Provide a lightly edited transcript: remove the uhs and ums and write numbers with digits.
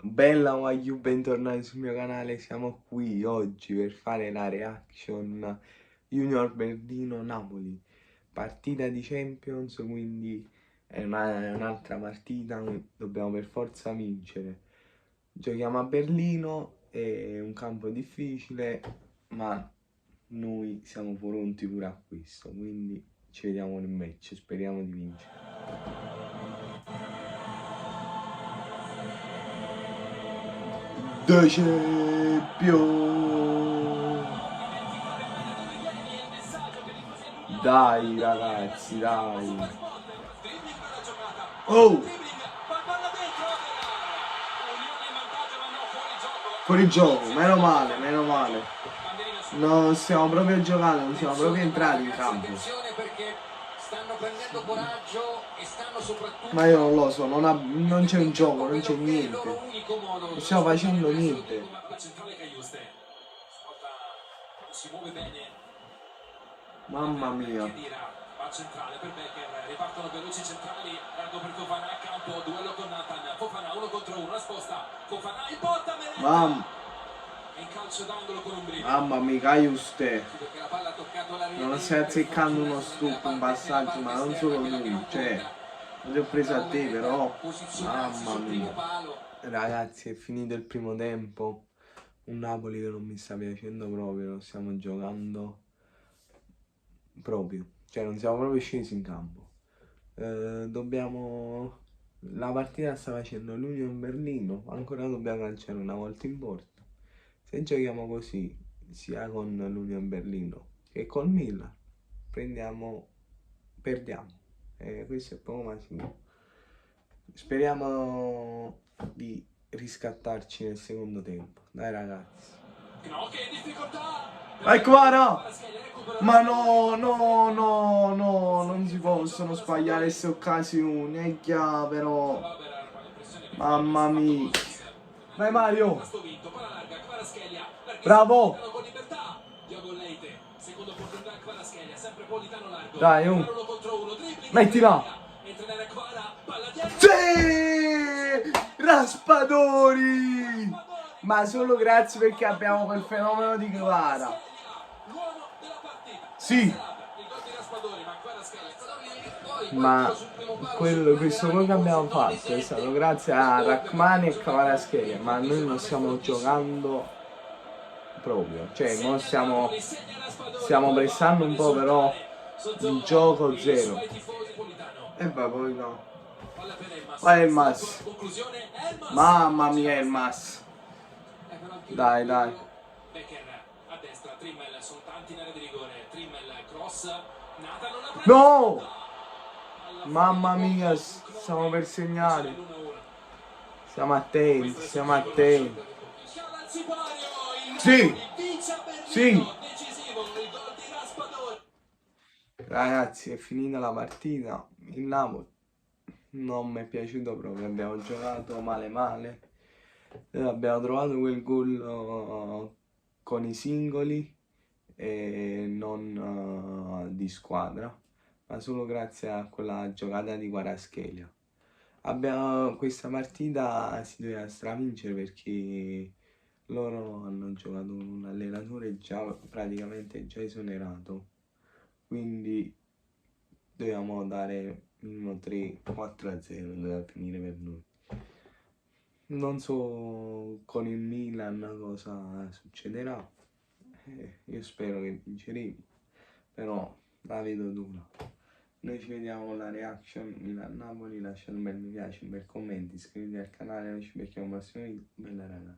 Bella Wagyu, bentornati sul mio canale. Siamo qui oggi per fare la reaction Junior Berlino-Napoli, partita di Champions, quindi è un'altra partita, dobbiamo per forza vincere. Giochiamo a Berlino, è un campo difficile, ma noi siamo pronti pure a questo, quindi ci vediamo nel match, speriamo di vincere. De Champion. Dai ragazzi, dai. Oh! Fuori gioco, meno male, meno male. Non stiamo proprio giocando, non siamo proprio entrati in campo. Stanno prendendo coraggio e stanno soprattutto. Ma io non lo so, non c'è un gioco, non c'è niente. Non stiamo facendo niente. Si muove bene. Mamma mia. Va centrale per Becker, ripartono veloci centrali, largo per Fofana a campo, duello con Nathan, Fofana 1 contro 1, la sposta, Fofana in porta, Menetta. In calcio d'angolo con Umbrini. Mamma mia, Caiuste. Non stai azzeccando uno stup, un passaggio, ma non solo lui, cioè, non ti ho preso a te però, mamma mia. Ragazzi, è finito il primo tempo, un Napoli che non mi sta piacendo proprio, lo stiamo giocando proprio, cioè non siamo proprio scesi in campo. La partita sta facendo l'Union Berlino, ancora dobbiamo calciare una volta in porta. Se giochiamo così, sia con l'Union Berlino che col Milan, perdiamo. Questo è poco ma sicuro. Speriamo di riscattarci nel secondo tempo. Dai ragazzi. Vai Kvara! Ma no, non si possono sbagliare queste occasioni, è chiaro però. Mamma mia. Vai Mario! Bravo! Dai, mettila! Sì! Raspadori! Ma solo grazie perché abbiamo quel fenomeno di Kvara. Sì! Ma questo gol che abbiamo fatto è stato grazie a Rachmani e Kvaratskhelia, ma noi non stiamo giocando proprio, cioè noi stiamo pressando un po', però il gioco zero. E va poi no. Vai Elmas. Mamma mia Elmas. Dai, dai. No! Mamma mia, stiamo per segnare. Siamo attenti, siamo attenti. Sì! Sì! Ragazzi, è finita la partita. Il Napoli non mi è piaciuto proprio. Abbiamo giocato male. Abbiamo trovato quel gol con i singoli e non di squadra, ma solo grazie a quella giocata di Kvaratskhelia. Questa partita si doveva stravincere perché loro hanno giocato con un allenatore praticamente già esonerato, quindi dobbiamo dare minimo 3-4-0, doveva finire per noi. Non so con il Milan cosa succederà, io spero che vinceremo, però la vedo dura. Noi ci vediamo con la reaction Milan-Napoli, lasciate un bel mi piace, un bel commento, iscrivetevi al canale, noi ci becchiamo al prossimo video, bella raga.